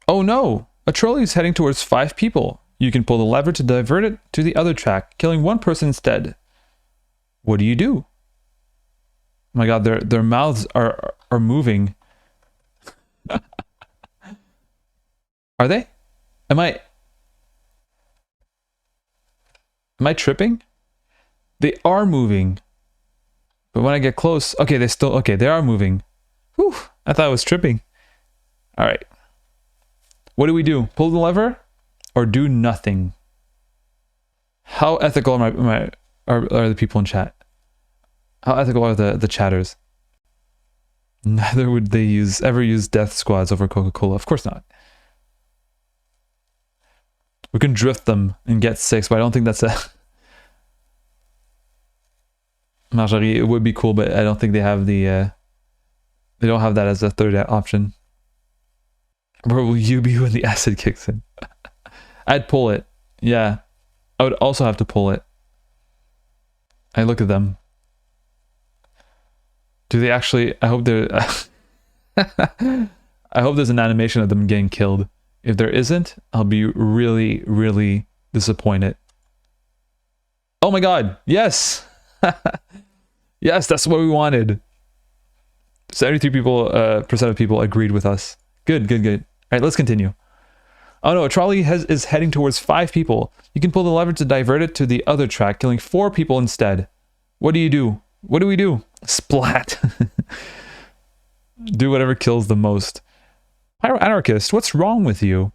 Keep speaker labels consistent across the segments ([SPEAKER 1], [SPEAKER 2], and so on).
[SPEAKER 1] Oh no! A trolley is heading towards 5 people. You can pull the lever to divert it to the other track, killing 1 person instead. What do you do? Oh my god, their mouths are moving. Are they? Am I tripping? They are moving. But when I get close, okay, they are moving. Whew, I thought I was tripping. All right. What do we do? Pull the lever or do nothing? How ethical are the people in chat? How ethical are the chatters? Neither would they ever use death squads over Coca-Cola. Of course not. We can drift them and get 6, but I don't think that's a... Marjorie, it would be cool, but I don't think they have the... they don't have that as a third option. Where will you be when the acid kicks in? I'd pull it. Yeah. I would also have to pull it. I look at them. Do they actually... I hope they're... I hope there's an animation of them getting killed. If there isn't, I'll be really, really disappointed. Oh my god! Yes! Yes, that's what we wanted. 73% of people agreed with us. Good, good, good. Alright, let's continue. Oh no, a trolley is heading towards 5 people. You can pull the lever to divert it to the other track, killing 4 people instead. What do you do? What do we do? Splat. Do whatever kills the most. Pyro-anarchist, what's wrong with you?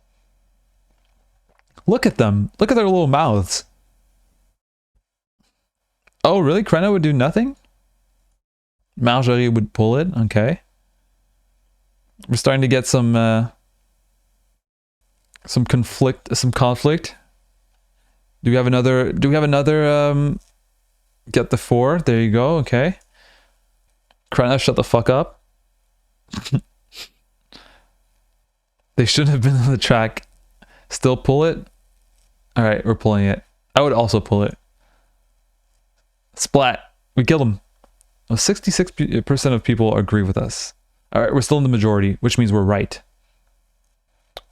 [SPEAKER 1] Look at them. Look at their little mouths. Oh, really? Krenna would do nothing? Marjorie would pull it. Okay. We're starting to get some conflict. Do we have another get the 4? There you go. Okay. Krenna, shut the fuck up. They shouldn't have been on the track. Still pull it? Alright, we're pulling it. I would also pull it. Splat. We killed him. Well, 66% of people agree with us. Alright, we're still in the majority, which means we're right.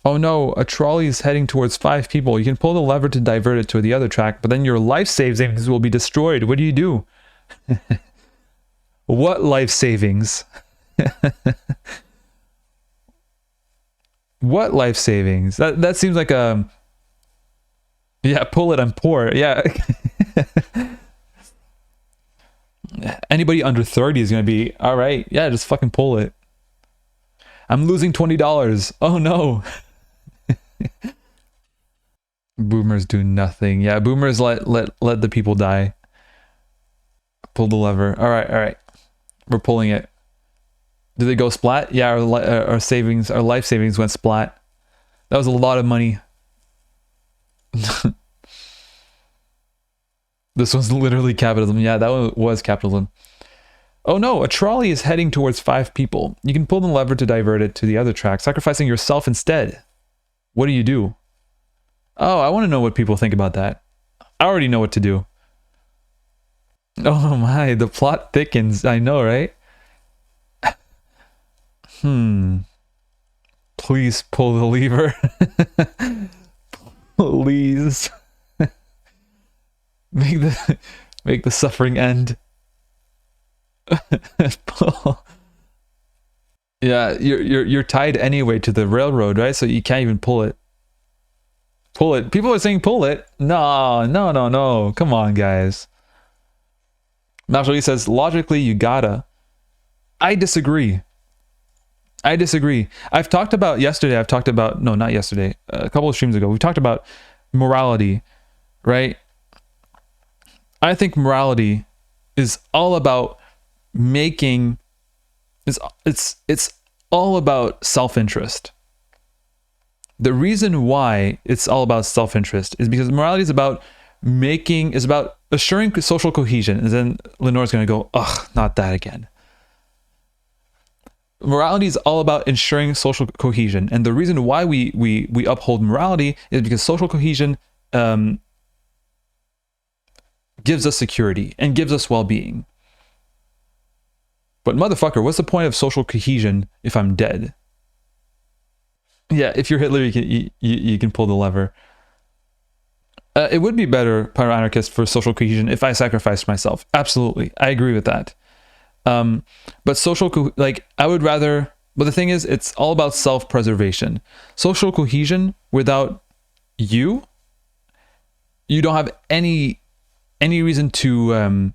[SPEAKER 1] Oh no, a trolley is heading towards 5 people. You can pull the lever to divert it to the other track, but then your life savings will be destroyed. What do you do? What life savings? What life savings? That seems like a... Yeah, pull it, I'm poor. Yeah. Anybody under 30 is going to be, alright, yeah, just fucking pull it. I'm losing $20. Oh no. Boomers do nothing. Yeah, boomers let the people die. Pull the lever. Alright. We're pulling it. Do they go splat? Yeah, our life savings went splat. That was a lot of money. This one's literally capitalism. Yeah, that one was capitalism. Oh no, a trolley is heading towards 5 people. You can pull the lever to divert it to the other track, sacrificing yourself instead. What do you do? Oh, I want to know what people think about that. I already know what to do. Oh my, the plot thickens. I know, right? Please pull the lever. Please. Make the suffering end. Pull. Yeah, you're tied anyway to the railroad, right? So you can't even pull it. Pull it. People are saying pull it. No. Come on, guys. Marjorie says, logically, you gotta. I disagree. I've talked about yesterday. No, not yesterday. A couple of streams ago, we talked about morality, right? I think morality is all about making... It's all about self-interest. The reason why it's all about self-interest is because morality is about assuring social cohesion. And then Lenore's going to go, ugh, not that again. Morality is all about ensuring social cohesion. And the reason why we uphold morality is because social cohesion gives us security and gives us well-being. But motherfucker, what's the point of social cohesion if I'm dead? Yeah, if you're Hitler, you can pull the lever. It would be better, Pyroanarchist, for social cohesion if I sacrificed myself. Absolutely, I agree with that. But like, I would rather. But the thing is, it's all about self-preservation. Social cohesion without you don't have any reason to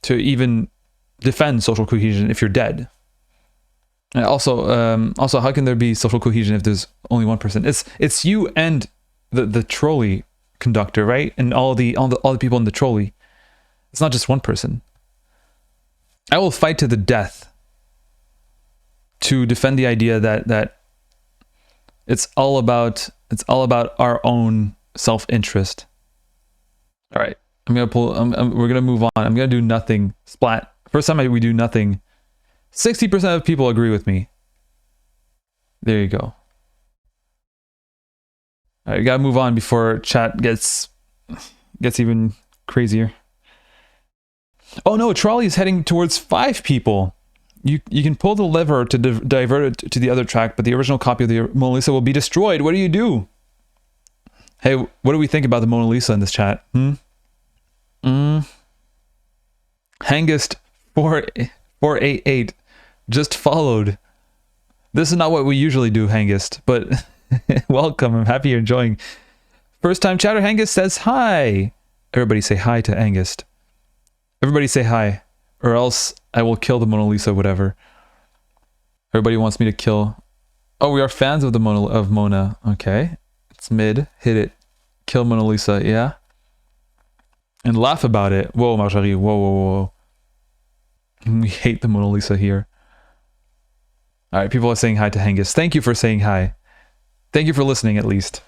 [SPEAKER 1] even defend social cohesion if you're dead. And also, how can there be social cohesion if there's only one person? It's you and the trolley conductor, right? And all the people in the trolley. It's not just one person. I will fight to the death to defend the idea that it's all about our own self-interest. All right, we're gonna move on. I'm gonna do nothing. Splat. First time we do nothing. 60% of people agree with me. There you go. All right, we gotta move on before chat gets even crazier. Oh no, Trolley is heading towards 5 people. You can pull the lever to divert it to the other track, but the original copy of the Mona Lisa will be destroyed. What do you do? Hey, what do we think about the Mona Lisa in this chat? Hangist 488 just followed. This is not what we usually do, Hangist, but welcome. I'm happy you're enjoying. First time chatter, Hangist says hi. Everybody say hi to Hangist. Everybody say hi, or else I will kill the Mona Lisa, whatever. Everybody wants me to kill. Oh, we are fans of the Mona. Okay. It's mid. Hit it. Kill Mona Lisa, yeah? And laugh about it. Whoa, Marjorie. Whoa. We hate the Mona Lisa here. Alright, people are saying hi to Hengist. Thank you for saying hi. Thank you for listening, at least.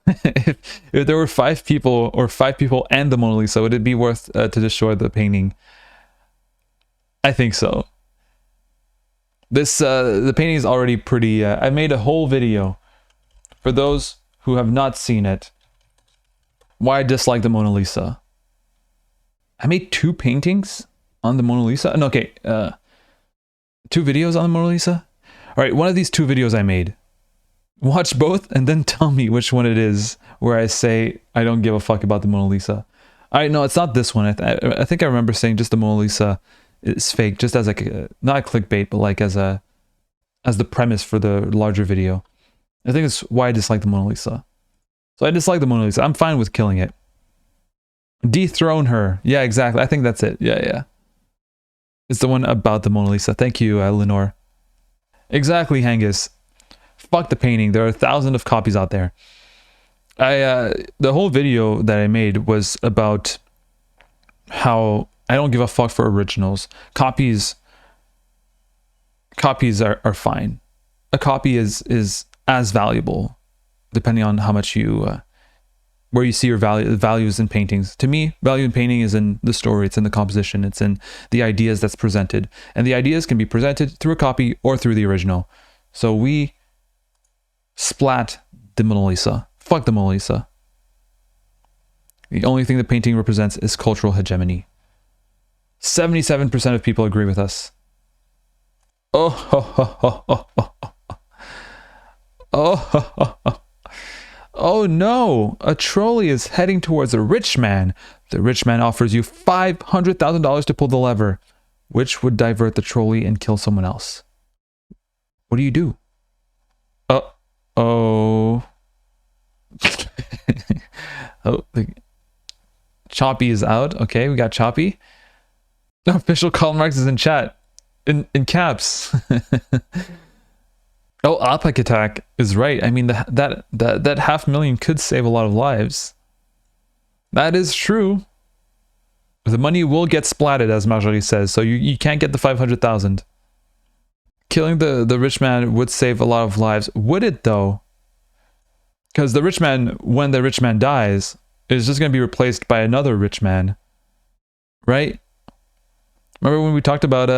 [SPEAKER 1] if there were 5 people, or 5 people and the Mona Lisa, would it be worth to destroy the painting? I think so. This the painting is already pretty. I made a whole video for those who have not seen it. Why I dislike the Mona Lisa. I made 2 paintings on the Mona Lisa. No, okay, 2 videos on the Mona Lisa. All right, one of these 2 videos I made. Watch both and then tell me which one it is where I say I don't give a fuck about the Mona Lisa. All right, no, it's not this one. I think I remember saying just the Mona Lisa is fake, just as like not a clickbait, but like as the premise for the larger video. I think it's why I dislike the Mona Lisa. So I dislike the Mona Lisa. I'm fine with killing it. Dethrone her. Yeah, exactly. I think that's it. Yeah. It's the one about the Mona Lisa. Thank you, Lenore. Exactly, Hangis. Fuck the painting. There are thousands of copies out there. The whole video that I made was about how I don't give a fuck for originals. Copies are fine. A copy is as valuable depending on how much you where you see your values in paintings. To me, value in painting is in the story, it's in the composition, it's in the ideas that's presented. And the ideas can be presented through a copy or through the original. So we splat the Mona Lisa. Fuck the Mona Lisa. The only thing the painting represents is cultural hegemony. 77% of people agree with us. Oh no! A trolley is heading towards a rich man. The rich man offers you $500,000 to pull the lever, which would divert the trolley and kill someone else. What do you do? Oh, Choppy is out. Okay, we got Choppy. The official Karl Marx is in chat. In caps. Oh, Alpac attack is right. I mean, that 500,000 could save a lot of lives. That is true. The money will get splatted, as Marjorie says, so you can't get the 500,000. Killing the rich man would save a lot of lives. Would it, though? Because the rich man, when the rich man dies, is just going to be replaced by another rich man. Right? Remember when we talked about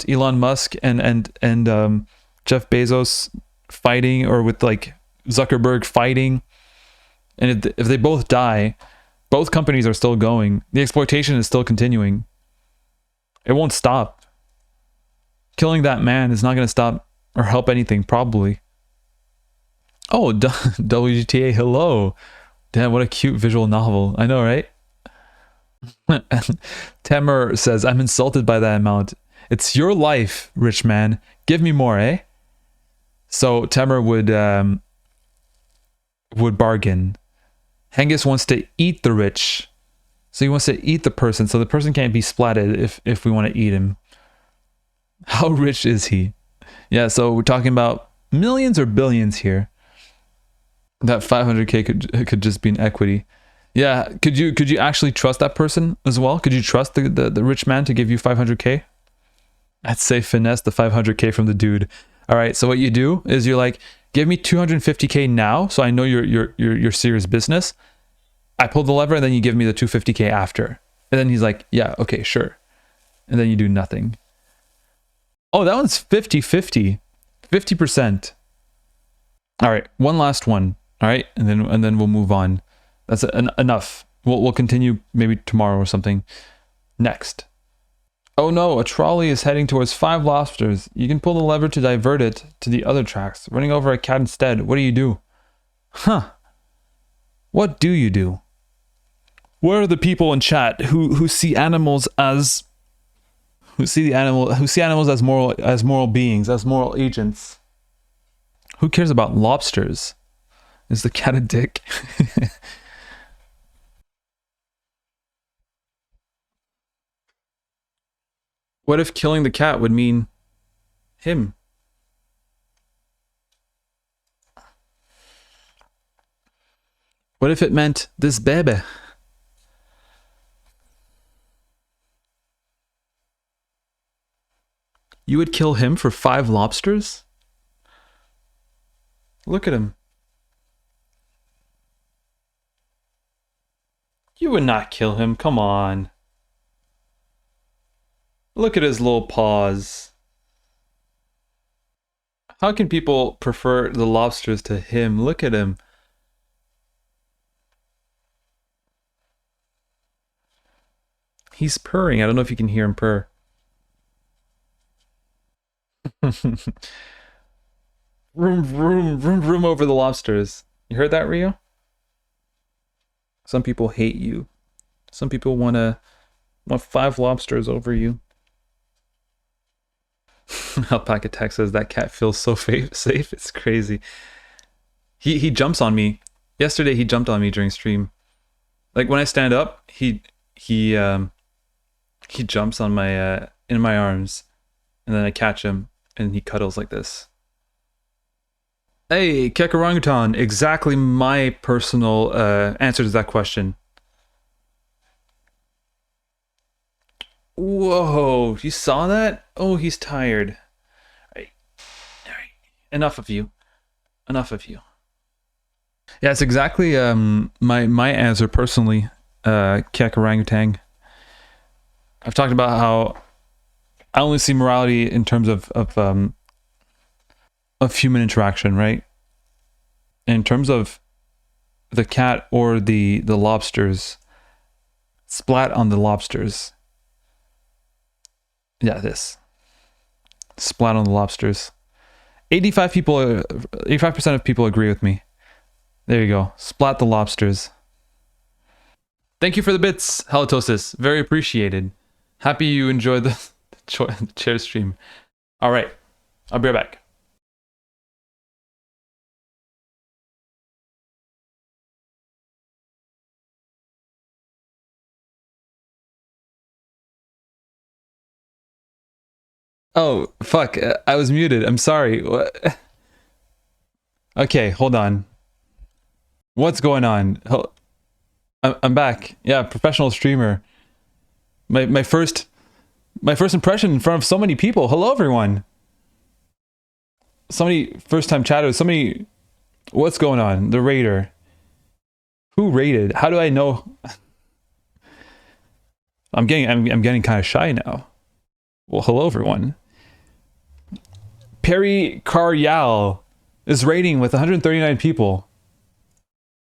[SPEAKER 1] Elon Musk and Jeff Bezos fighting, or with like Zuckerberg fighting, and if they both die, both companies are still going. The exploitation is still continuing. It won't stop. Killing that man is not going to stop or help anything, probably. Oh, WGTA, hello. Damn, what a cute visual novel. I know, right? Tamer says, I'm insulted by that amount. It's your life, rich man. Give me more, eh? So Tamer would bargain. Hengist wants to eat the rich. So he wants to eat the person, so the person can't be splatted if we want to eat him. How rich is he? Yeah, so we're talking about millions or billions here. That 500k could just be an equity. Yeah, could you actually trust that person as well? Could you trust the rich man to give you 500k? I'd say finesse the 500k from the dude. All right, so what you do is you're like, give me 250k now, so I know you're serious business. I pull the lever, and then you give me the 250k after. And then he's like, yeah, okay, sure. And then you do nothing. Oh, that one's 50-50. 50%. All right, one last one. All right, and then we'll move on. That's enough. We'll continue maybe tomorrow or something. Next. Oh no, a trolley is heading towards 5 lobsters. You can pull the lever to divert it to the other tracks. Running over a cat instead. What do you do? Huh. What do you do? Where are the people in chat who see animals as animals as moral beings, as moral agents? Who cares about lobsters? Is the cat a dick? What if killing the cat would mean him? What if it meant this baby? You would kill him for 5 lobsters? Look at him. You would not kill him, come on. Look at his little paws. How can people prefer the lobsters to him? Look at him. He's purring. I don't know if you can hear him purr. Room over the lobsters. You heard that, Rio? Some people hate you. Some people want 5 lobsters over you. Alpaca Tech says that cat feels so safe. It's crazy. He jumps on me. Yesterday he jumped on me during stream. Like when I stand up, he jumps on my in my arms, and then I catch him and he cuddles like this. Hey, Kekarangutan, exactly my personal answer to that question. Whoa, you saw that? Oh, he's tired. All right. Enough of you. Enough of you. Yeah, it's exactly my answer personally, Kekarangutan. I've talked about how I only see morality in terms of human interaction, right? In terms of the cat or the lobsters, splat on the lobsters. Yeah, this. Splat on the lobsters. 85% of people agree with me. There you go. Splat the lobsters. Thank you for the bits, Halitosis. Very appreciated. Happy you enjoyed the chair stream. All right. I'll be right back. Oh, fuck. I was muted. I'm sorry. What? Okay, hold on. What's going on? I'm back. Yeah, professional streamer. My first impression in front of so many people. Hello, everyone. So many first-time chatters. So many... What's going on? The raider. Who raided? How do I know? I'm getting kind of shy now. Well, hello, everyone. Perry Caryal is raiding with 139 people.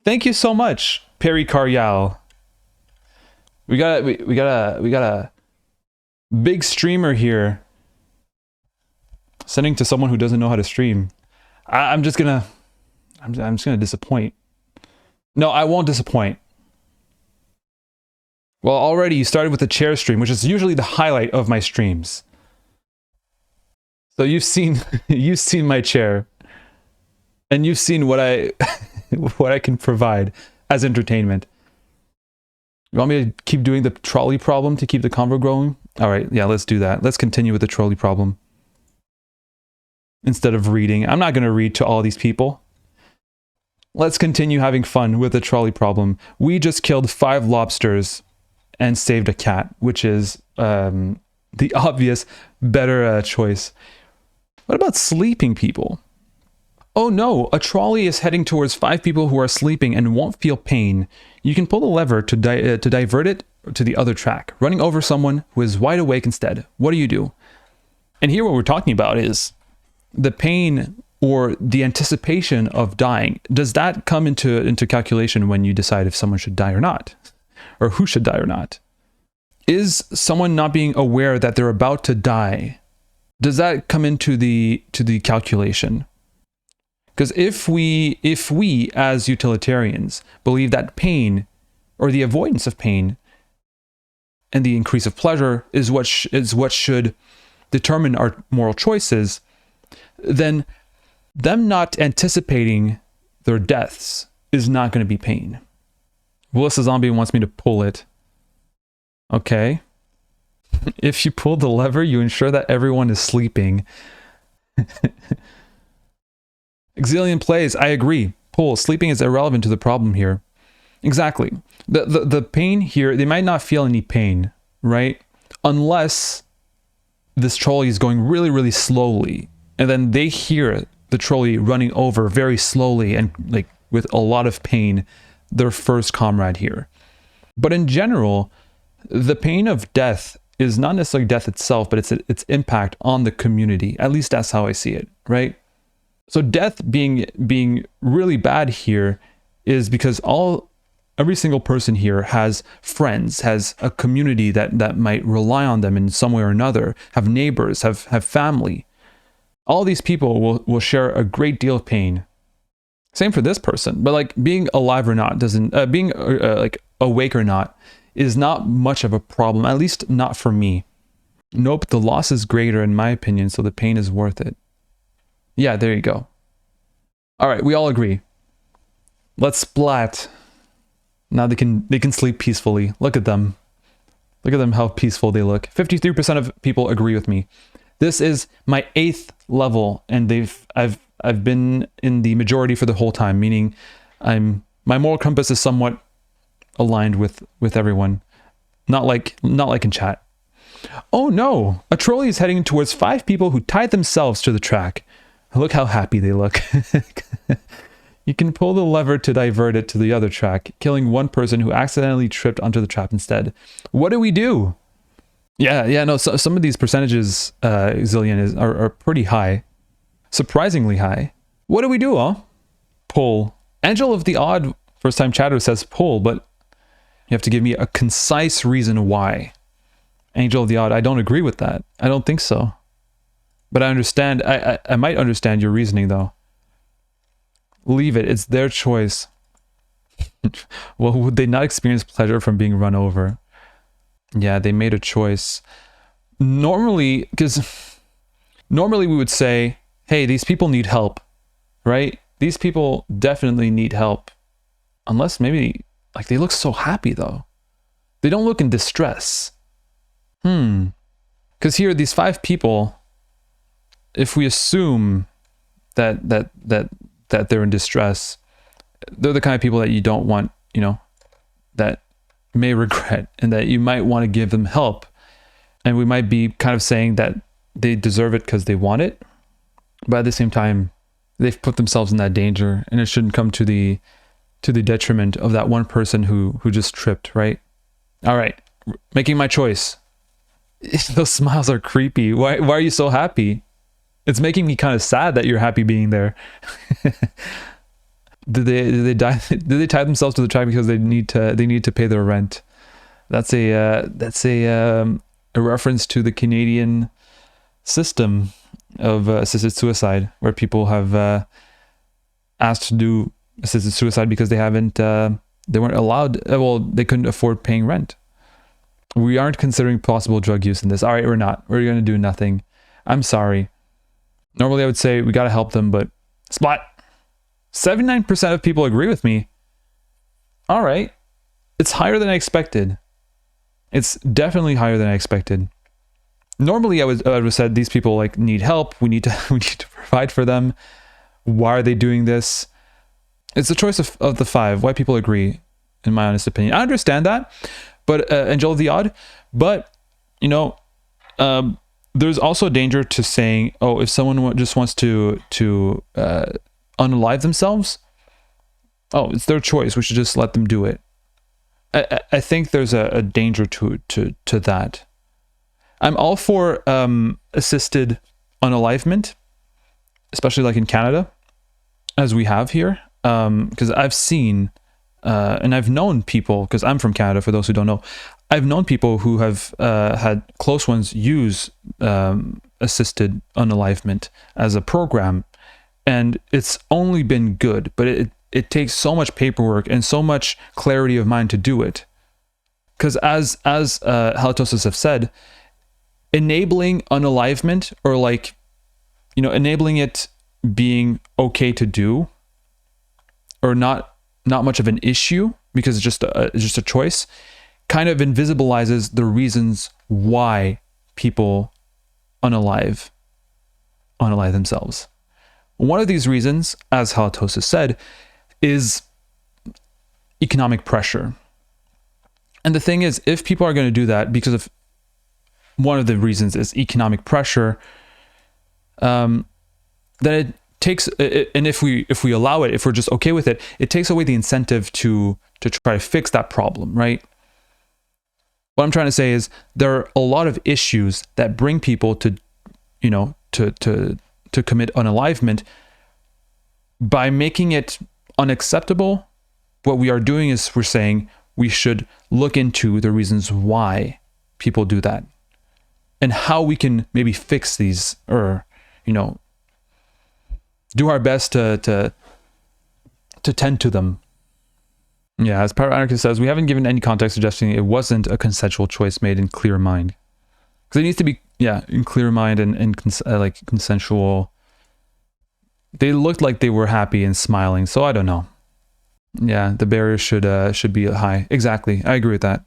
[SPEAKER 1] Thank you so much, Perry Caryal. We got a big streamer here. Sending to someone who doesn't know how to stream. I'm just gonna I'm just going to disappoint. No, I won't disappoint. Well, already you started with the chair stream, which is usually the highlight of my streams. So you've seen you've seen my chair, and you've seen what I what I can provide as entertainment. You want me to keep doing the trolley problem to keep the convo growing? All right, yeah, let's do that. Let's continue with the trolley problem. Instead of reading, I'm not going to read to all these people. Let's continue having fun with the trolley problem. We just killed 5 lobsters and saved a cat, which is the obvious better choice. What about sleeping people? Oh no, a trolley is heading towards 5 people who are sleeping and won't feel pain. You can pull the lever to divert it to the other track, running over someone who is wide awake instead. What do you do? And here what we're talking about is the pain or the anticipation of dying. Does that come into calculation when you decide if someone should die or not? Or who should die or not? Is someone not being aware that they're about to die, does that come into the calculation? Because if we as utilitarians believe that pain or the avoidance of pain and the increase of pleasure is what should determine our moral choices, then them not anticipating their deaths is not going to be pain. Melissa Zombie wants me to pull it. Okay. If you pull the lever, you ensure that everyone is sleeping. Exilian plays, I agree. Pull. Sleeping is irrelevant to the problem here. Exactly. The pain here, they might not feel any pain, right? Unless this trolley is going really, really slowly. And then they hear the trolley running over very slowly and like with a lot of pain, their first comrade here. But in general, the pain of death is not necessarily death itself, but its impact on the community. At least that's how I see it, right? So death being really bad here is because every single person here has friends, has a community that might rely on them in some way or another, have neighbors, have family. All these people will share a great deal of pain. Same for this person, but like being alive or not doesn't, being like awake or not is not much of a problem, at least not for me. Nope, the loss is greater in my opinion, so the pain is worth it. Yeah, there you go. All right, we all agree. Let's splat. Now they can sleep peacefully. Look at them. Look at them, how peaceful they look. 53% of people agree with me. This is my 8th level, and I've been in the majority for the whole time, meaning my moral compass is somewhat aligned with everyone. Not like in chat. Oh no, a trolley is heading towards 5 people who tied themselves to the track. Look how happy they look. You can pull the lever to divert it to the other track, killing one person who accidentally tripped onto the trap instead. What do we do? Yeah, no, so, some of these percentages, Zillion, are pretty high. Surprisingly high. What do we do, huh? Pull. Angel of the Odd first time chatter says pull, but you have to give me a concise reason why. Angel of the Odd, I don't agree with that. I don't think so. But I understand, I might understand your reasoning though. Leave it, it's their choice. Well, would they not experience pleasure from being run over? Yeah, they made a choice. Normally we would say, hey, these people need help, right? These people definitely need help. Unless maybe, like, they look so happy though. They don't look in distress. Because here, these 5 people, if we assume that they're in distress, they're the kind of people that you don't want, that may regret and that you might want to give them help. And we might be kind of saying that they deserve it because they want it. But at the same time, they've put themselves in that danger, and it shouldn't come to the detriment of that one person who just tripped, right? All right, making my choice. Those smiles are creepy. Why are you so happy? It's making me kind of sad that you're happy being there. Did they die? Did they tie themselves to the track because they need to pay their rent? That's a reference to the Canadian system of assisted suicide, where people have asked to do assisted suicide because they weren't allowed, well, they couldn't afford paying rent. We aren't considering possible drug use in this. All right, we're not. We're going to do nothing. I'm sorry. Normally I would say we got to help them, but splat. 79% of people agree with me. All right. It's higher than I expected. It's definitely higher than I expected. Normally I would have said these people like need help. We need to provide for them. Why are they doing this? It's a choice of the 5. Why people agree, in my honest opinion. I understand that, but Angel of the Odd. But you know, there's also a danger to saying, oh, if someone just wants to unalive themselves, oh, it's their choice. We should just let them do it. I think there's a danger to that. I'm all for assisted unalivement, especially like in Canada, as we have here, because I've seen and I've known people, because I'm from Canada, for those who don't know, I've known people who have had close ones use assisted unalivement as a program, and it's only been good, but it takes so much paperwork and so much clarity of mind to do it. Because as halitosis have said, enabling unalivement, or like, you know, enabling it being okay to do, or not much of an issue because it's just a choice, kind of invisibilizes the reasons why people unalive themselves. One of these reasons, as halitosis said, is economic pressure. And the thing is, if people are going to do that because of one of the reasons is economic pressure, then it takes, and if we allow it, if we're just okay with it, it takes away the incentive to try to fix that problem, right? What I'm trying to say is there are a lot of issues that bring people to, you know, to commit unalivement. By making it unacceptable, what we are doing is we're saying we should look into the reasons why people do that and how we can maybe fix these, or, you know, do our best to tend to them. Yeah, as Power Anarchist says, we haven't given any context suggesting it wasn't a consensual choice made in clear mind. Because it needs to be, yeah, in clear mind and like consensual. They looked like they were happy and smiling, so I don't know. Yeah, the barrier should be high. Exactly, I agree with that.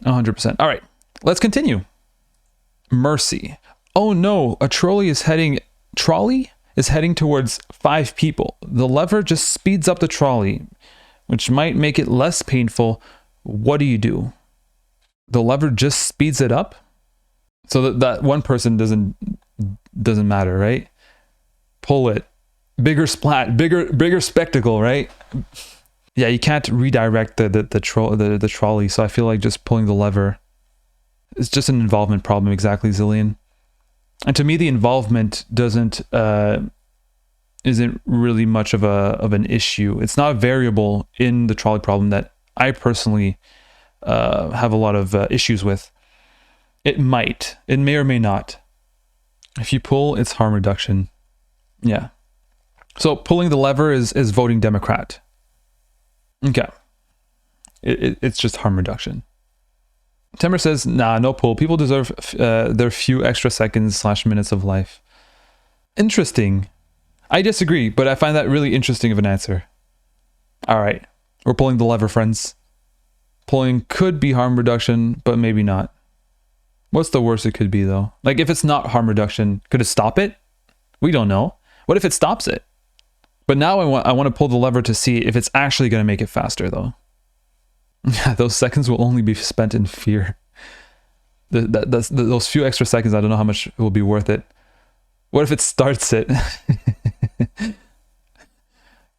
[SPEAKER 1] 100%. All right, let's continue. Mercy. Oh no, a trolley is heading towards 5 people. The lever just speeds up the trolley, which might make it less painful. What do you do? The lever just speeds it up, so that one person doesn't matter, right? Pull it. Bigger splat, bigger spectacle, right? Yeah, you can't redirect the trolley, so I feel like just pulling the lever is just an involvement problem. Exactly, Zillion. And to me, the involvement isn't really much of an issue. It's not a variable in the trolley problem that I personally have a lot of issues with. It may or may not. If you pull, it's harm reduction. Yeah. So pulling the lever is voting Democrat. Okay. It's just harm reduction. Timber says, nah, no pull. People deserve their few extra seconds / minutes of life. Interesting. I disagree, but I find that really interesting of an answer. All right. We're pulling the lever, friends. Pulling could be harm reduction, but maybe not. What's the worst it could be, though? Like, if it's not harm reduction, could it stop it? We don't know. What if it stops it? But now I want to pull the lever to see if it's actually going to make it faster, though. Yeah, those seconds will only be spent in fear. Those few extra seconds, I don't know how much it will be worth it. What if it starts it?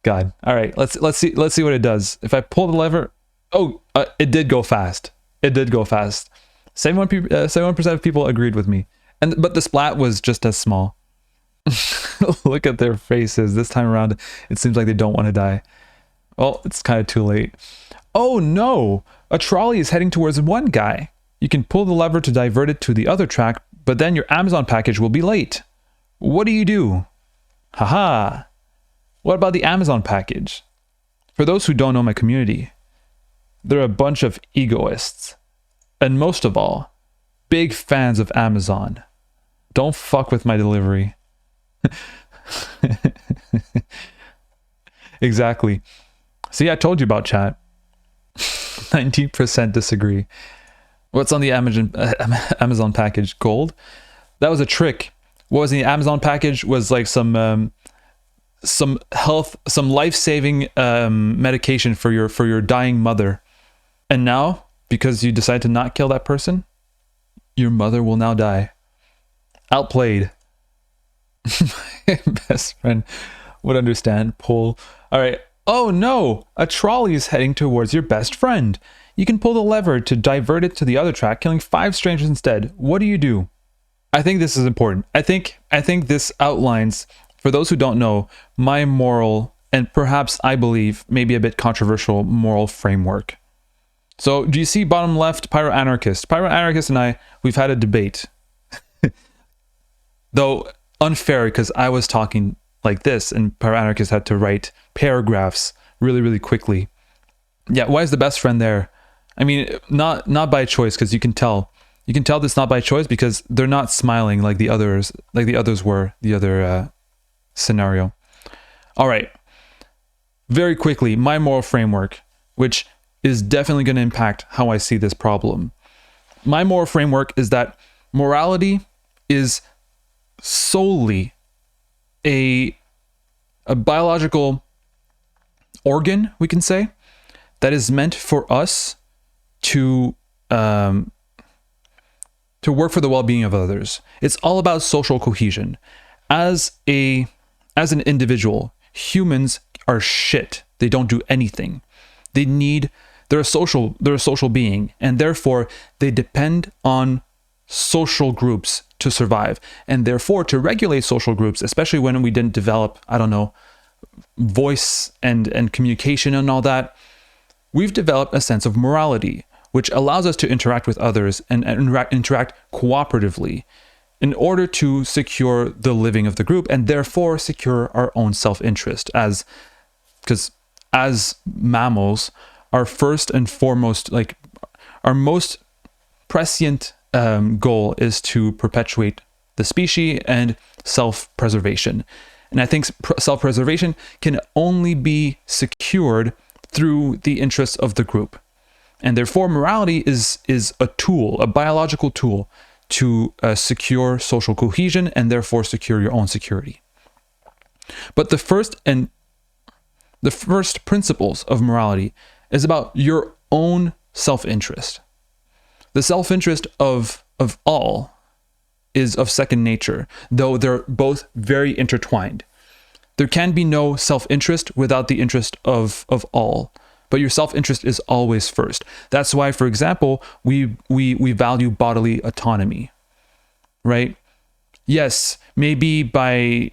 [SPEAKER 1] God. All right, let's see what it does. If I pull the lever, oh, it did go fast. It did go fast. 71% of people agreed with me, but the splat was just as small. Look at their faces. This time around, it seems like they don't want to die. Well, it's kind of too late. Oh no! A trolley is heading towards one guy. You can pull the lever to divert it to the other track, but then your Amazon package will be late. What do you do? Haha! What about the Amazon package? For those who don't know my community, they're a bunch of egoists. And most of all, big fans of Amazon. Don't fuck with my delivery. Exactly. See, I told you about chat. 19% disagree. What's on the Amazon package? Gold? That was a trick. What was in the Amazon package was like some life-saving medication for your dying mother. And now, because you decide to not kill that person, your mother will now die. Outplayed. My best friend would understand. Pull. All right. Oh no! A trolley is heading towards your best friend. You can pull the lever to divert it to the other track, killing 5 strangers instead. What do? I think this is important. I think this outlines, for those who don't know, my moral and perhaps I believe maybe a bit controversial moral framework. So do you see bottom left, Pyro Anarchist? Pyro Anarchist and I, we've had a debate. Though unfair, because I was talking like this and Pyro Anarchist had to write paragraphs really, really quickly. Yeah, why is the best friend there? I mean, not by choice, because you can tell. You can tell this not by choice because they're not smiling like the others were, the other scenario. All right. Very quickly, my moral framework, which is definitely going to impact how I see this problem. My moral framework is that morality is solely a biological organ, we can say, that is meant for us to work for the well-being of others. It's all about social cohesion. As an individual, humans are shit. They don't do anything. They're a social being, and therefore they depend on social groups to survive. And therefore, to regulate social groups, especially when we didn't develop, I don't know, voice and communication and all that, we've developed a sense of morality, which allows us to interact with others and interact cooperatively in order to secure the living of the group and therefore secure our own self-interest, because as mammals, our first and foremost, like our most prescient goal is to perpetuate the species and self-preservation. And I think self-preservation can only be secured through the interests of the group. And therefore, morality is a tool, a biological tool to secure social cohesion and therefore secure your own security. But the first principles of morality is about your own self-interest. The self-interest of all is of second nature, though they're both very intertwined. There can be no self-interest without the interest of all. But your self-interest is always first. That's why, for example, we value bodily autonomy, right? Yes, maybe by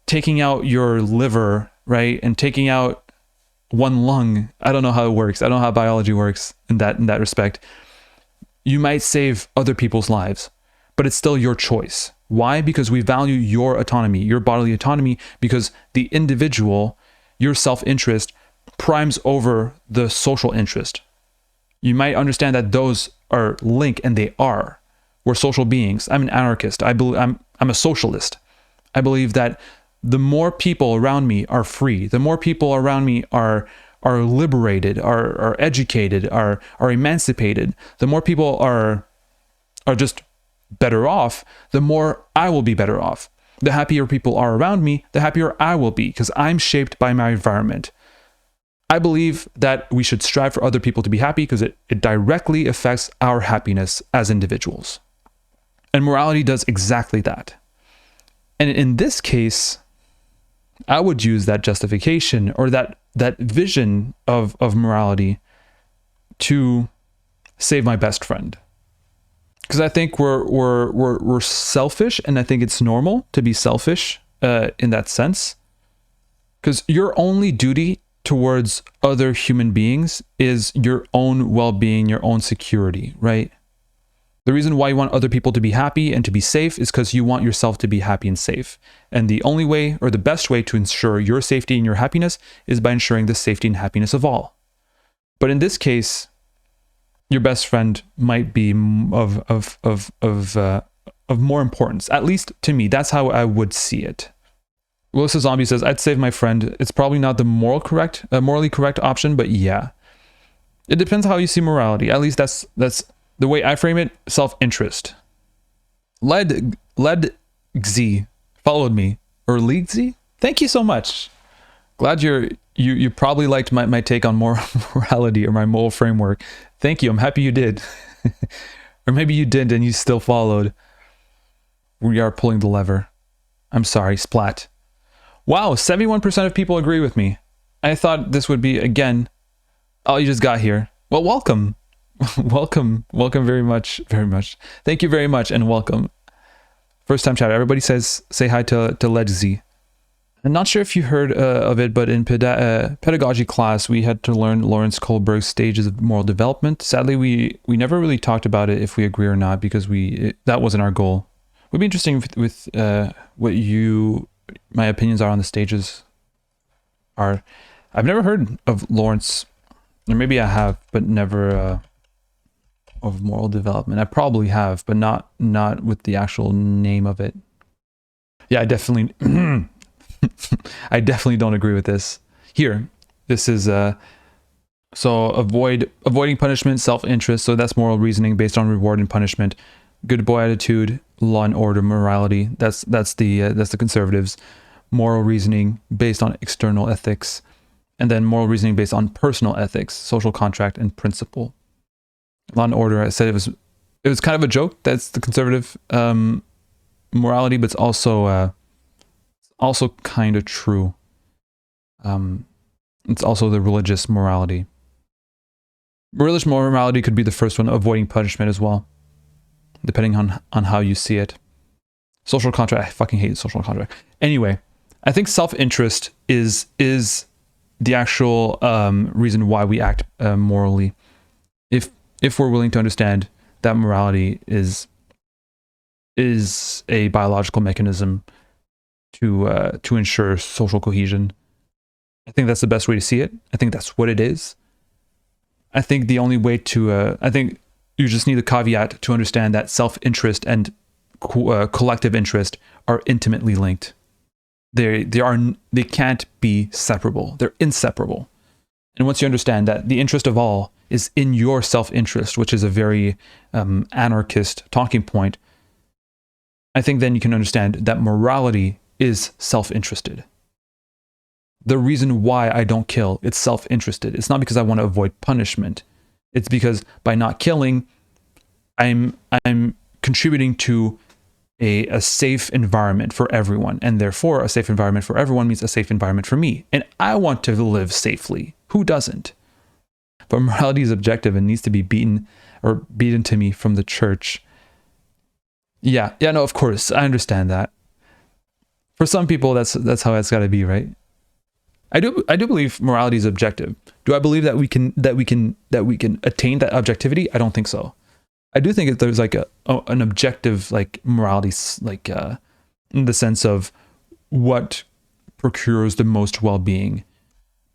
[SPEAKER 1] taking out your liver, right, and taking out one lung, I don't know how it works. I don't know how biology works in that respect. You might save other people's lives, but it's still your choice. Why? Because we value your autonomy, your bodily autonomy, because the individual, your self-interest, primes over the social interest. You might understand that those are linked, and they are. We're social beings. I'm an anarchist. I'm a socialist. I believe that the more people around me are free, the more people around me are liberated, are educated, are emancipated, the more people are just better off, the more I will be better off. The happier people are around me, the happier I will be, because I'm shaped by my environment. I believe that we should strive for other people to be happy because it directly affects our happiness as individuals. And morality does exactly that. And in this case, I would use that justification or that vision of morality to save my best friend. Because I think we're selfish, and I think it's normal to be selfish in that sense. Because your only duty towards other human beings is your own well-being, your own security, right? The reason why you want other people to be happy and to be safe is because you want yourself to be happy and safe. And the only way, or the best way to ensure your safety and your happiness is by ensuring the safety and happiness of all. But in this case, your best friend might be of more importance. At least to me, that's how I would see it. Melissa Zombie says, I'd save my friend. It's probably not the morally correct option, but yeah. It depends how you see morality. At least that's the way I frame it. Self-interest. Led Xi followed me, or League Z. Thank you so much. Glad you probably liked my take on morality or my moral framework. Thank you. I'm happy you did. Or maybe you didn't and you still followed. We are pulling the lever. I'm sorry, splat. Wow, 71% of people agree with me. I thought this would be, again, oh, you just got here. Well, welcome. welcome very much. Thank you very much and welcome. First time chat. Everybody say hi to Ledzy. I'm not sure if you heard of it, but in pedagogy class, we had to learn Lawrence Kohlberg's stages of moral development. Sadly, we never really talked about it, if we agree or not, because that wasn't our goal. It would be interesting with what my opinions are on the stages are. I've never heard of Lawrence, or maybe I have, but never of moral development. I probably have, but not with the actual name of it. Yeah, I definitely I definitely don't agree with this. Here, this is so avoiding punishment, self-interest. So that's moral reasoning based on reward and punishment. Good boy attitude, law and order, morality. That's the conservatives. Moral reasoning based on external ethics, and then moral reasoning based on personal ethics, social contract, and principle. Law and order. I said it was kind of a joke. That's the conservative morality, but it's also kind of true. It's also the religious morality. Religious morality could be the first one, avoiding punishment as well, depending on how you see it. Social contract. I fucking hate social contract. Anyway, I think self-interest is the actual reason why we act morally. If we're willing to understand that morality is a biological mechanism to ensure social cohesion. I think that's the best way to see it. I think that's what it is. I think the only way to I think you just need a caveat to understand that self-interest and collective interest are intimately linked. They can't be separable. They're inseparable. And once you understand that the interest of all is in your self-interest, which is a very anarchist talking point, I think then you can understand that morality is self-interested. The reason why I don't kill, it's self-interested. It's not because I want to avoid punishment. It's because by not killing, I'm contributing to a safe environment for everyone. And therefore, a safe environment for everyone means a safe environment for me. And I want to live safely. Who doesn't? But morality is objective and needs to be beaten to me from the church. Yeah, no, of course, I understand that. For some people, that's how it's got to be, right? I do believe morality is objective. Do I believe that we can attain that objectivity? I don't think so. I do think that there's like an objective like morality, like in the sense of what procures the most well-being.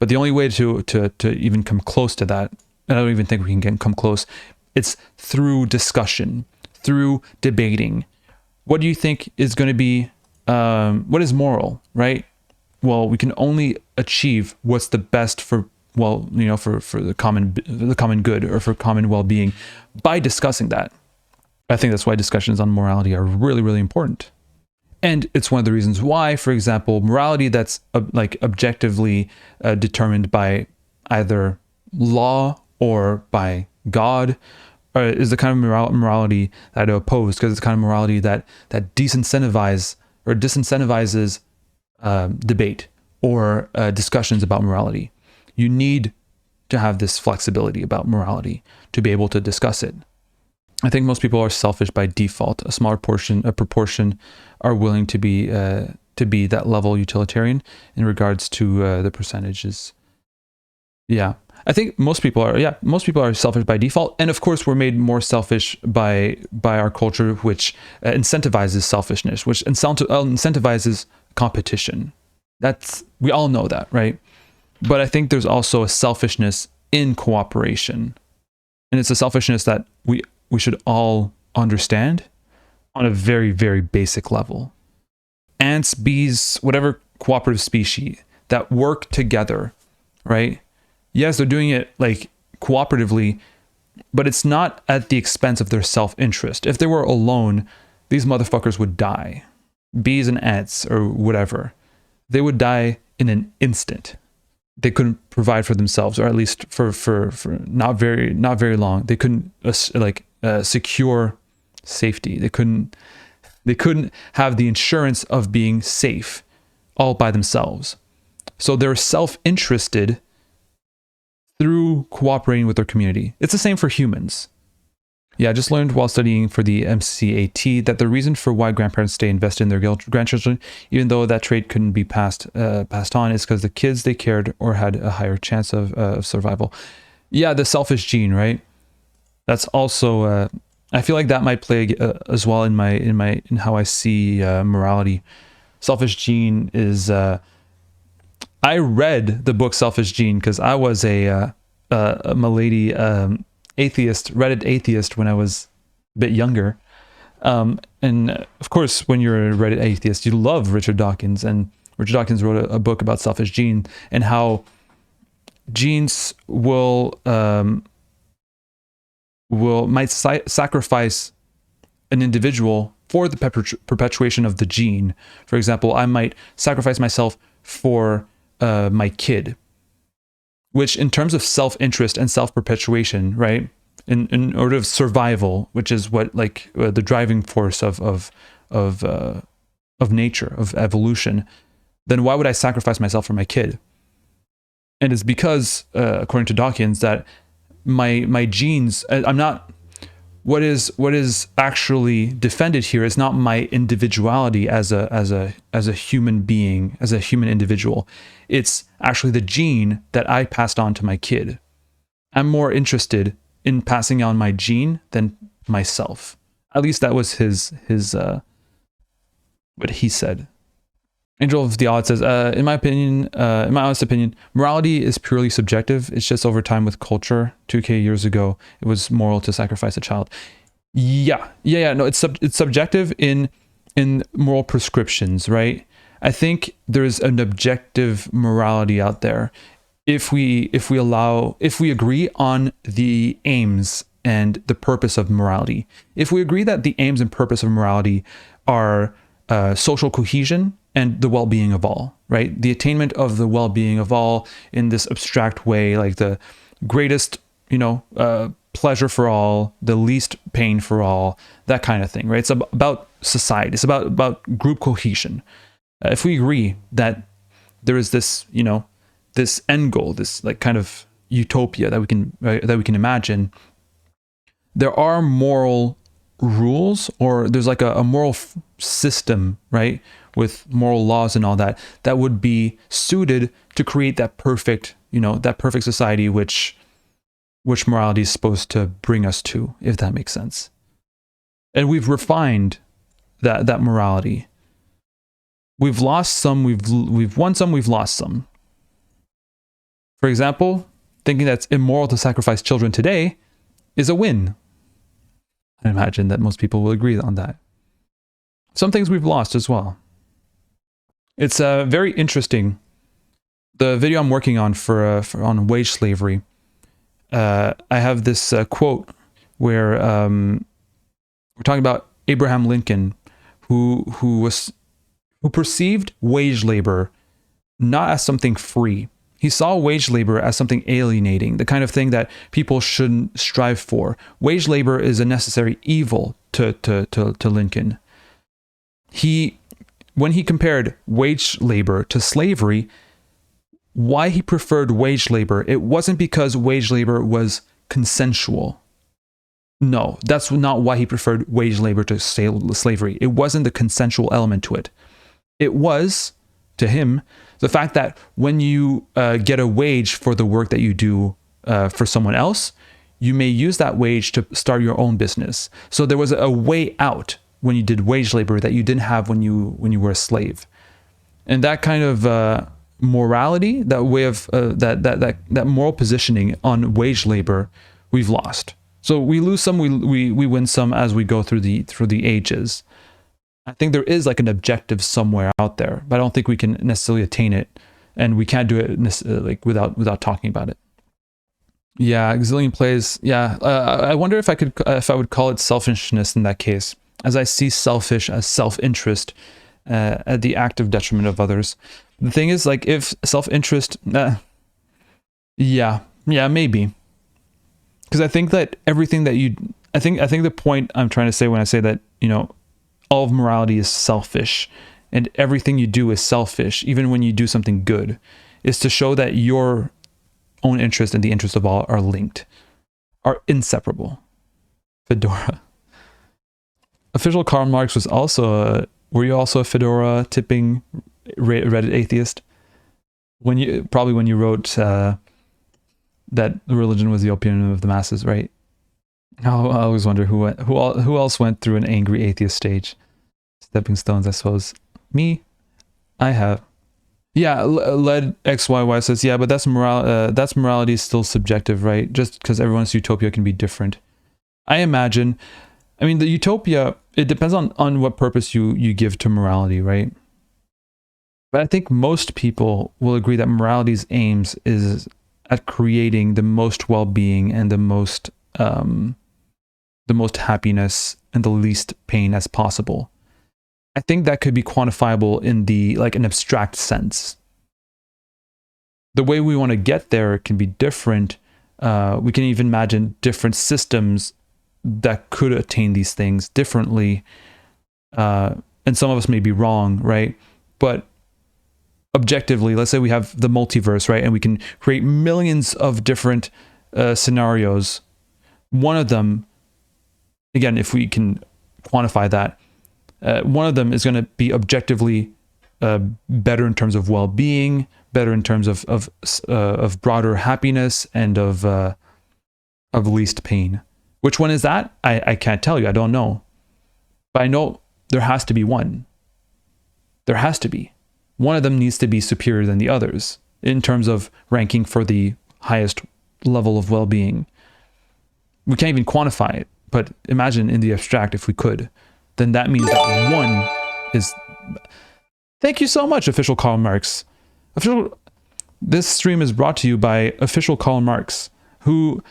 [SPEAKER 1] But the only way to even come close to that, and I don't even think we can come close, it's through discussion, through debating. What do you think is going to be, what is moral, right? Well, we can only achieve what's the best for the common good or for common well-being by discussing that. I think that's why discussions on morality are really, really important. And it's one of the reasons why, for example, morality that's objectively determined by either law or by God is the kind of morality that I oppose, because it's the kind of morality that disincentivizes debate or discussions about morality. You need to have this flexibility about morality to be able to discuss it. I think most people are selfish by default. A smaller proportion are willing to be that level utilitarian in regards to the percentages. Yeah, I think most people are, yeah, most people are selfish by default. And of course, we're made more selfish by our culture, which incentivizes selfishness, which incentivizes competition. We all know that, right? But I think there's also a selfishness in cooperation. And it's a selfishness that we should all understand on a very, very basic level. Ants, bees, whatever cooperative species that work together, right? Yes, they're doing it like cooperatively, but it's not at the expense of their self-interest. If they were alone, these motherfuckers would die. Bees and ants or whatever, they would die in an instant. They couldn't provide for themselves, or at least for not very long. They couldn't secure safety. They couldn't have the insurance of being safe all by themselves. So they're self-interested through cooperating with their community. It's the same for humans. Yeah, I just learned while studying for the MCAT that the reason for why grandparents stay invested in their grandchildren, even though that trait couldn't be passed on, is because the kids they cared or had a higher chance of survival. Yeah, the selfish gene, right? That's also I feel like that might play as well in how I see morality. Selfish gene is. I read the book Selfish Gene because I was a milady atheist, Reddit atheist when I was a bit younger. And of course, when you're a Reddit atheist, you love Richard Dawkins. And Richard Dawkins wrote a book about selfish gene and how genes might sacrifice an individual for the perpetuation of the gene. For example, I might sacrifice myself for my kid, which in terms of self-interest and self-perpetuation, right? In order of survival, which is what the driving force of nature, of evolution, then why would I sacrifice myself for my kid? And it's because, according to Dawkins, that my genes, what is actually defended here is not my individuality as a human being, as a human individual. It's actually the gene that I passed on to my kid. I'm more interested in passing on my gene than myself. At least that was his what he said. Angel of the Odd says, in my honest opinion, morality is purely subjective. It's just over time with culture. 2K years ago, it was moral to sacrifice a child. Yeah. No, it's subjective in moral prescriptions, right? I think there's an objective morality out there. If we agree on the aims and the purpose of morality, if we agree that the aims and purpose of morality are social cohesion and the well-being of all, right? The attainment of the well-being of all in this abstract way, like the greatest, pleasure for all, the least pain for all, that kind of thing, right? It's about society. It's about group cohesion. If we agree that there is this, this end goal, this kind of utopia that we can imagine, there are moral rules, or there's a moral system, right, with moral laws and all that would be suited to create that perfect society which morality is supposed to bring us to, if that makes sense. And we've refined that morality. We've lost some, we've won some, we've lost some. For example, thinking that it's immoral to sacrifice children today is a win. I imagine that most people will agree on that. Some things we've lost as well. It's very interesting. The video I'm working on on wage slavery, I have this quote where we're talking about Abraham Lincoln, who perceived wage labor not as something free. He saw wage labor as something alienating, the kind of thing that people shouldn't strive for. Wage labor is a necessary evil to Lincoln. When he compared wage labor to slavery, why he preferred wage labor, it wasn't because wage labor was consensual. No, that's not why he preferred wage labor to slavery. It wasn't the consensual element to it. It was, to him, the fact that when you get a wage for the work that you do for someone else, you may use that wage to start your own business. So there was a way out when you did wage labor that you didn't have when you were a slave. And that kind of morality, that way of that moral positioning on wage labor, we've lost. So we lose some, we win some as we go through the ages. I think there is like an objective somewhere out there, but I don't think we can necessarily attain it, and we can't do it like without talking about it. Yeah, Exilian plays. Yeah, I wonder if I would call it selfishness in that case, as I see selfish as self-interest at the active detriment of others. The thing is, like, if self-interest, yeah, maybe, because I think that everything that I think the point I'm trying to say when I say that, all of morality is selfish, and everything you do is selfish, even when you do something good, is to show that your own interest and the interest of all are linked, are inseparable. Fedora. Official Karl Marx was also were you also a Fedora tipping Reddit atheist? When you wrote that religion was the opium of the masses, right? I always wonder who else went through an angry atheist stage. Stepping stones, I suppose. Me, I have. Yeah, Led XYY says, yeah, but that's morality is still subjective, right? Just because everyone's utopia can be different. I imagine, the utopia, it depends on what purpose you give to morality, right? But I think most people will agree that morality's aims is at creating the most well-being and the most happiness and the least pain as possible. I think that could be quantifiable in an abstract sense. The way we want to get there can be different. We can even imagine different systems that could attain these things differently. And some of us may be wrong, right? But objectively, let's say we have the multiverse, right? And we can create millions of different scenarios. One of them, again, if we can quantify that, one of them is going to be objectively better in terms of well-being, better in terms of broader happiness, and of least pain. Which one is that? I can't tell you. I don't know. But I know there has to be one. There has to be. One of them needs to be superior than the others in terms of ranking for the highest level of well-being. We can't even quantify it, but imagine in the abstract if we could. Then that means that one is... Thank you so much, Official Karl Marx. This stream is brought to you by Official Karl Marx, who,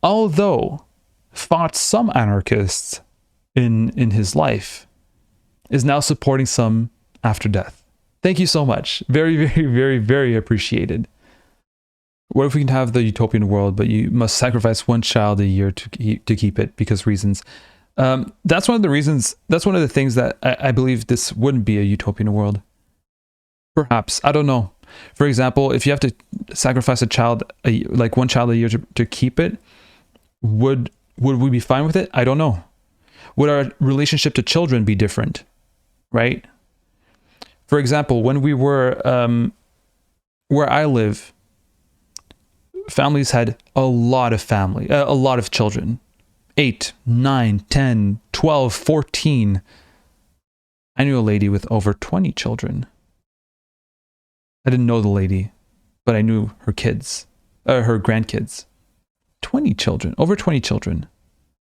[SPEAKER 1] although fought some anarchists in his life, is now supporting some after death. Thank you so much. Very, very, very, very appreciated. What if we can have the utopian world, but you must sacrifice one child a year to keep it because reasons? That's one of the reasons. That's one of the things that I believe this wouldn't be a utopian world. Perhaps, I don't know. For example, if you have to sacrifice a child, like one child a year to keep it, would we be fine with it? I don't know. Would our relationship to children be different? Right? For example, when we were where I live, families had a lot of children. 8, 9, 10, 12, 14. I knew a lady with over 20 children. I didn't know the lady, but I knew her kids, her grandkids. 20 children, over 20 children,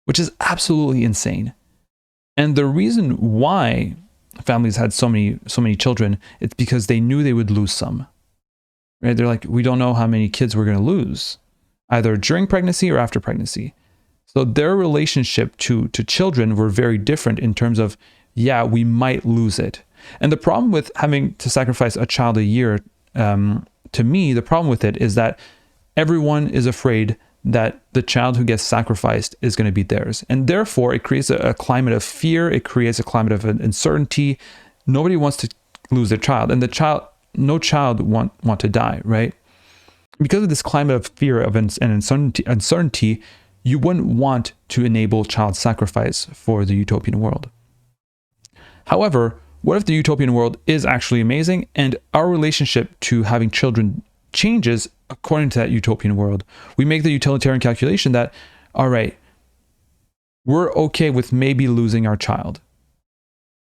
[SPEAKER 1] which is absolutely insane. And the reason why families had so many children, it's because they knew they would lose some. Right? They're like, we don't know how many kids we're going to lose, either during pregnancy or after pregnancy. So their relationship to children were very different in terms of, yeah, we might lose it. And the problem with having to sacrifice a child a year, to me, the problem with it is that everyone is afraid that the child who gets sacrificed is going to be theirs. And therefore, it creates a climate of fear. It creates a climate of uncertainty. Nobody wants to lose their child. And no child want to die, right? Because of this climate of fear and uncertainty, you wouldn't want to enable child sacrifice for the utopian world. However, what if the utopian world is actually amazing and our relationship to having children changes according to that utopian world. We make the utilitarian calculation that, all right, we're okay with maybe losing our child.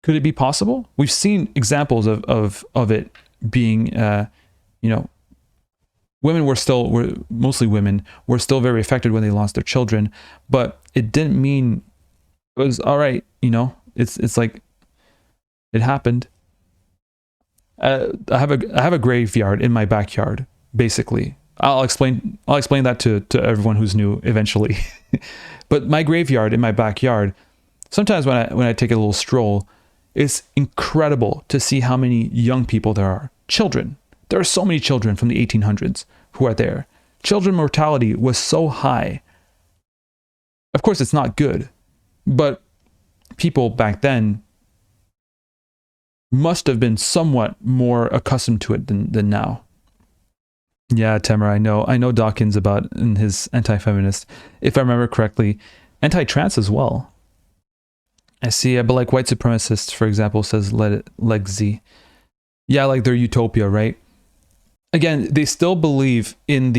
[SPEAKER 1] Could it be possible? We've seen examples of it being, women were mostly women were still very affected when they lost their children, but it didn't mean it was all right. It's like it happened. I have a graveyard in my backyard. Basically, I'll explain that to everyone who's new eventually. But my graveyard in my backyard, sometimes when I take a little stroll, it's incredible to see how many young people there are. Children. There are so many children from the 1800s who are there. Children mortality was so high. Of course, it's not good, but people back then must have been somewhat more accustomed to it than now. Yeah, Tamara, I know Dawkins about in his anti-feminist, if I remember correctly, anti-trans as well. I see, but like white supremacists, for example, says Legzi. Yeah, like their utopia, right? Again, they still believe in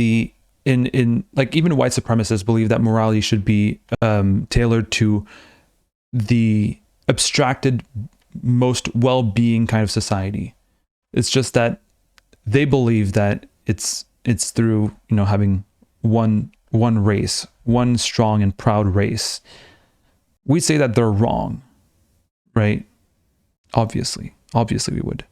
[SPEAKER 1] like even white supremacists believe that morality should be tailored to the abstracted, most well-being kind of society. It's just that they believe that it's through having one race, one strong and proud race. We say that they're wrong, right? Obviously we would.